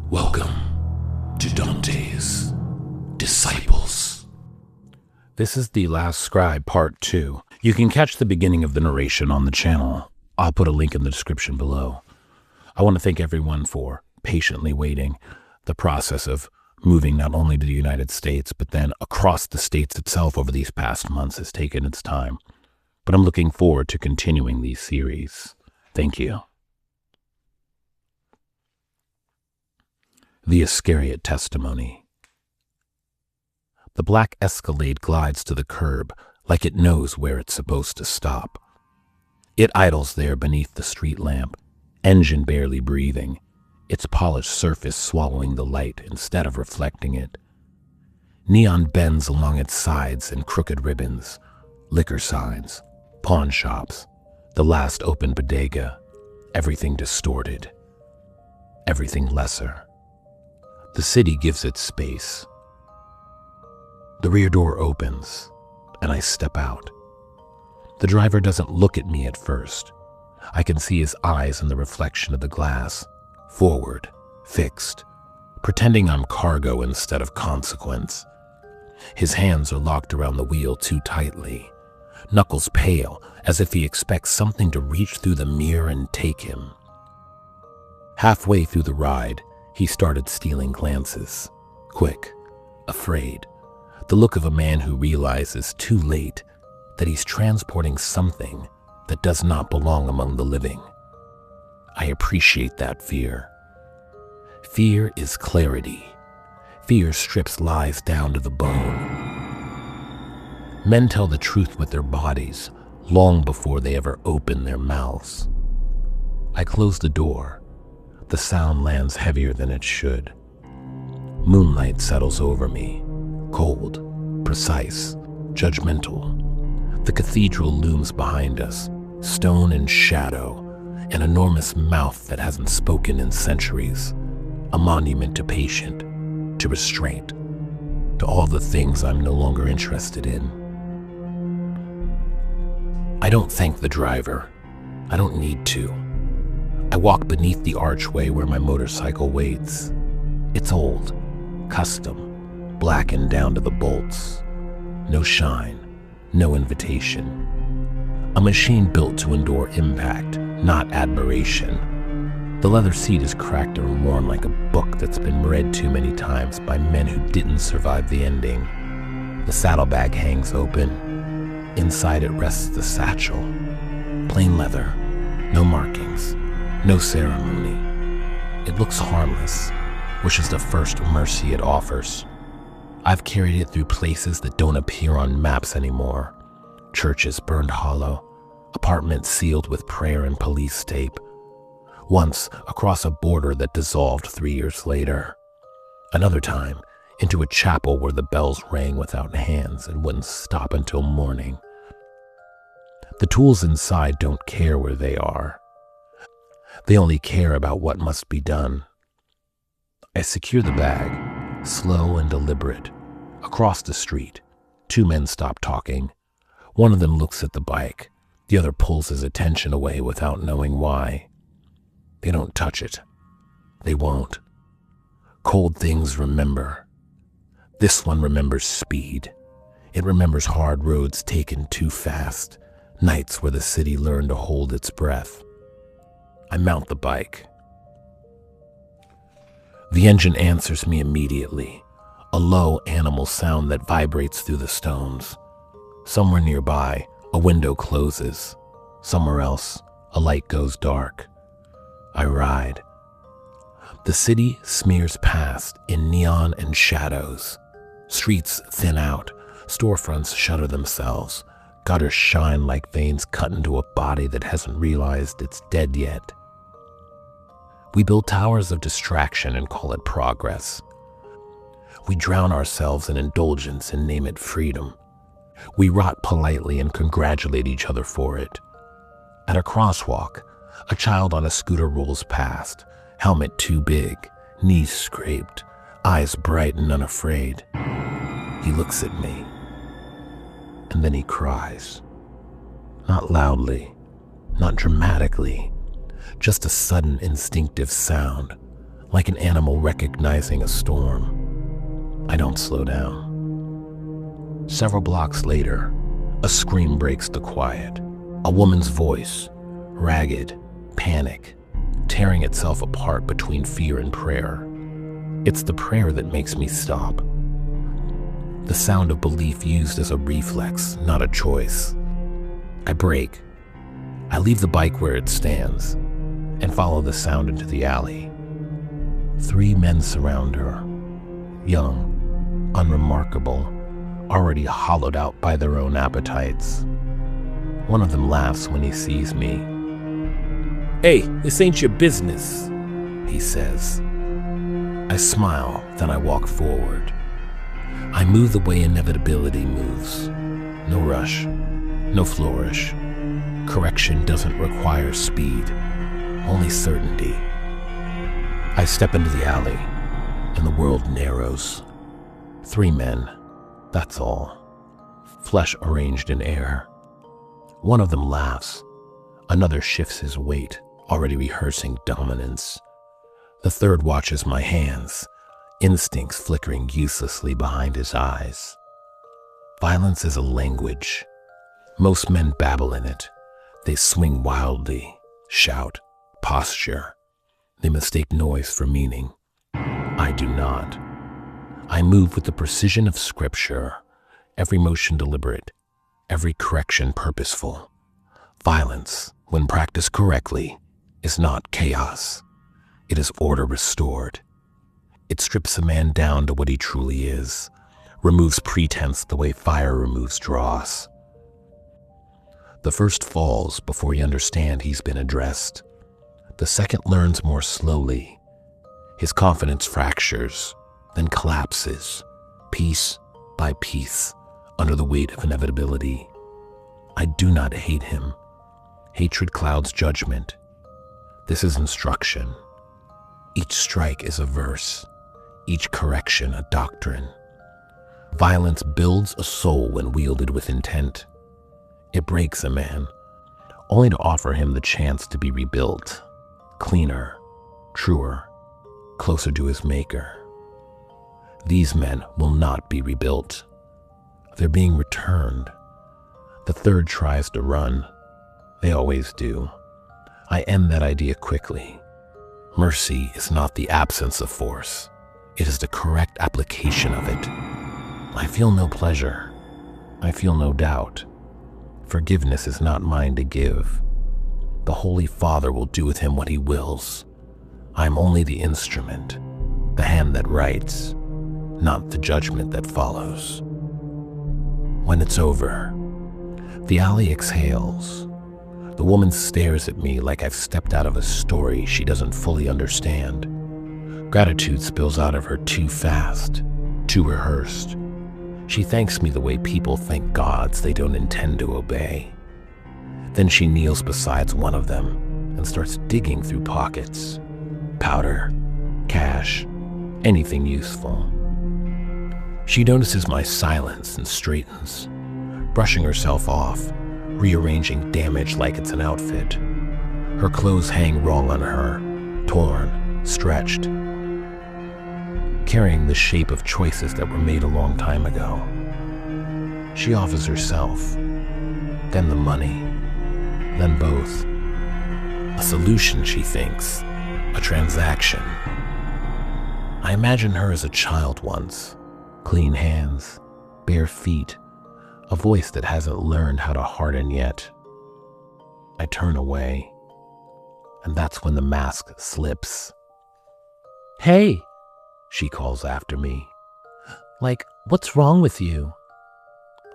Welcome to Dante's Disciples. This is the last Scribe Part 2. You can catch the beginning of the narration on the channel. I'll put a link in the description below. I want to thank everyone for patiently waiting. The process of moving not only to the United States, but then across the states itself over these past months has taken its time. But I'm looking forward to continuing these series. Thank you. The Iscariot Testimony. The black Escalade glides to the curb like it knows where it's supposed to stop. It idles there beneath the street lamp, engine barely breathing, its polished surface swallowing the light instead of reflecting it. Neon bends along its sides in crooked ribbons, liquor signs, pawn shops, the last open bodega, everything distorted, everything lesser. The city gives it space. The rear door opens, and I step out. The driver doesn't look at me at first. I can see his eyes in the reflection of the glass, forward, fixed, pretending I'm cargo instead of consequence. His hands are locked around the wheel too tightly, knuckles pale as if he expects something to reach through the mirror and take him. Halfway through the ride, he started stealing glances, quick, afraid, the look of a man who realizes too late that he's transporting something that does not belong among the living. I appreciate that fear. Fear is clarity. Fear strips lies down to the bone. Men tell the truth with their bodies long before they ever open their mouths. I close the door. The sound lands heavier than it should. Moonlight settles over me, cold, precise, judgmental. The cathedral looms behind us, stone and shadow, an enormous mouth that hasn't spoken in centuries, a monument to patience, to restraint, to all the things I'm no longer interested in. I don't thank the driver. I don't need to. I walk beneath the archway where my motorcycle waits. It's old, custom, blackened down to the bolts. No shine, no invitation. A machine built to endure impact, not admiration. The leather seat is cracked and worn like a book that's been read too many times by men who didn't survive the ending. The saddlebag hangs open. Inside it rests the satchel. Plain leather, no markings. No ceremony. It looks harmless, which is the first mercy it offers. I've carried it through places that don't appear on maps anymore. Churches burned hollow, apartments sealed with prayer and police tape. Once across a border that dissolved 3 years later. Another time into a chapel where the bells rang without hands and wouldn't stop until morning. The tools inside don't care where they are. They only care about what must be done. I secure the bag, slow and deliberate. Across the street, 2 men stop talking. One of them looks at the bike. The other pulls his attention away without knowing why. They don't touch it. They won't. Cold things remember. This one remembers speed. It remembers hard roads taken too fast, nights where the city learned to hold its breath. I mount the bike. The engine answers me immediately, a low animal sound that vibrates through the stones. Somewhere nearby, a window closes. Somewhere else, a light goes dark. I ride. The city smears past in neon and shadows. Streets thin out, storefronts shutter themselves. Gutters shine like veins cut into a body that hasn't realized it's dead yet. We build towers of distraction and call it progress. We drown ourselves in indulgence and name it freedom. We rot politely and congratulate each other for it. At a crosswalk, a child on a scooter rolls past, helmet too big, knees scraped, eyes bright and unafraid. He looks at me, and then he cries. Not loudly, not dramatically, just a sudden instinctive sound, like an animal recognizing a storm. I don't slow down. Several blocks later, a scream breaks the quiet. A woman's voice, ragged, panic, tearing itself apart between fear and prayer. It's the prayer that makes me stop. The sound of belief used as a reflex, not a choice. I brake. I leave the bike where it stands and follow the sound into the alley. 3 men surround her, young, unremarkable, already hollowed out by their own appetites. One of them laughs when he sees me. "Hey, this ain't your business," he says. I smile, then I walk forward. I move the way inevitability moves. No rush, no flourish. Correction doesn't require speed, only certainty. I step into the alley, and the world narrows. 3 men, that's all. Flesh arranged in air. One of them laughs. Another shifts his weight, already rehearsing dominance. The third watches my hands, instincts flickering uselessly behind his eyes. Violence is a language. Most men babble in it. They swing wildly, shout, posture. They mistake noise for meaning. I do not. I move with the precision of scripture, every motion deliberate, every correction purposeful. Violence, when practiced correctly, is not chaos. It is order restored. It strips a man down to what he truly is, removes pretense the way fire removes dross. The first falls before you understand he's been addressed. The second learns more slowly. His confidence fractures, then collapses, piece by piece, under the weight of inevitability. I do not hate him. Hatred clouds judgment. This is instruction. Each strike is a verse, each correction a doctrine. Violence builds a soul when wielded with intent. It breaks a man, only to offer him the chance to be rebuilt, cleaner, truer, closer to his maker. These men will not be rebuilt. They're being returned. The third tries to run. They always do. I end that idea quickly. Mercy is not the absence of force. It is the correct application of it. I feel no pleasure. I feel no doubt. Forgiveness is not mine to give. The Holy Father will do with him what he wills. I am only the instrument, the hand that writes, not the judgment that follows. When it's over, the alley exhales. The woman stares at me like I've stepped out of a story she doesn't fully understand. Gratitude spills out of her too fast, too rehearsed. She thanks me the way people thank gods they don't intend to obey. Then she kneels beside one of them and starts digging through pockets. Powder, cash, anything useful. She notices my silence and straightens, brushing herself off, rearranging damage like it's an outfit. Her clothes hang wrong on her, torn, stretched, carrying the shape of choices that were made a long time ago. She offers herself, then the money, then both. A solution, she thinks, a transaction. I imagine her as a child once, clean hands, bare feet, a voice that hasn't learned how to harden yet. I turn away, and that's when the mask slips. "Hey," she calls after me. "Like, what's wrong with you?"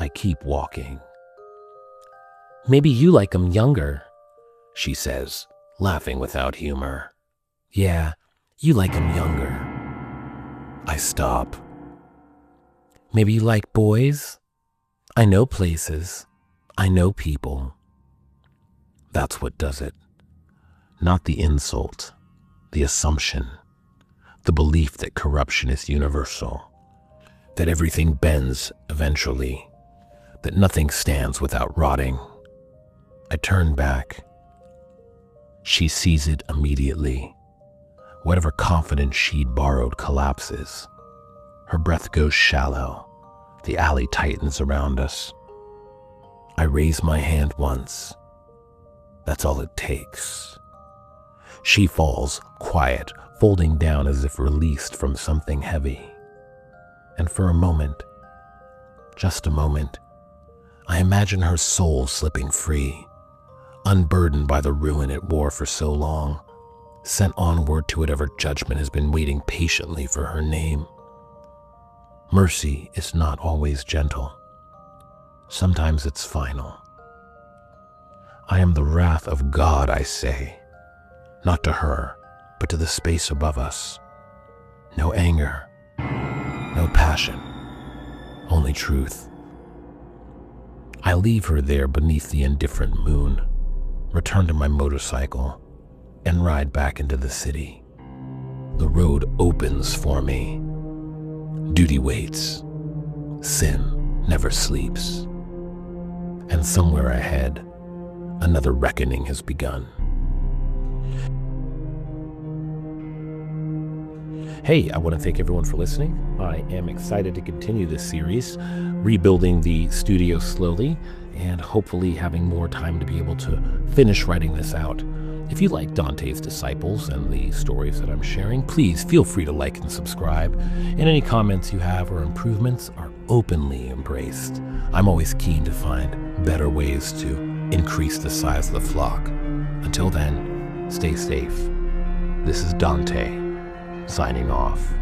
I keep walking. "Maybe you like 'em younger," she says, laughing without humor. "Yeah, you like 'em younger." I stop. "Maybe you like boys? I know places. I know people." That's what does it. Not the insult, the assumption, the belief that corruption is universal, that everything bends eventually, that nothing stands without rotting. I turn back. She sees it immediately. Whatever confidence she'd borrowed collapses. Her breath goes shallow. The alley tightens around us. I raise my hand once. That's all it takes. She falls, quiet, folding down as if released from something heavy. And for a moment, just a moment, I imagine her soul slipping free, unburdened by the ruin it wore for so long, sent onward to whatever judgment has been waiting patiently for her name. Mercy is not always gentle. Sometimes it's final. I am the wrath of God, I say, not to her, but to the space above us. No anger, no passion, only truth. I leave her there beneath the indifferent moon, return to my motorcycle, and ride back into the city. The road opens for me. Duty waits. Sin never sleeps. And somewhere ahead, another reckoning has begun. Hey, I want to thank everyone for listening. I am excited to continue this series, rebuilding the studio slowly, and hopefully having more time to be able to finish writing this out. If you like Dante's Disciples and the stories that I'm sharing, please feel free to like and subscribe. And any comments you have or improvements are openly embraced. I'm always keen to find better ways to increase the size of the flock. Until then, stay safe. This is Dante, signing off.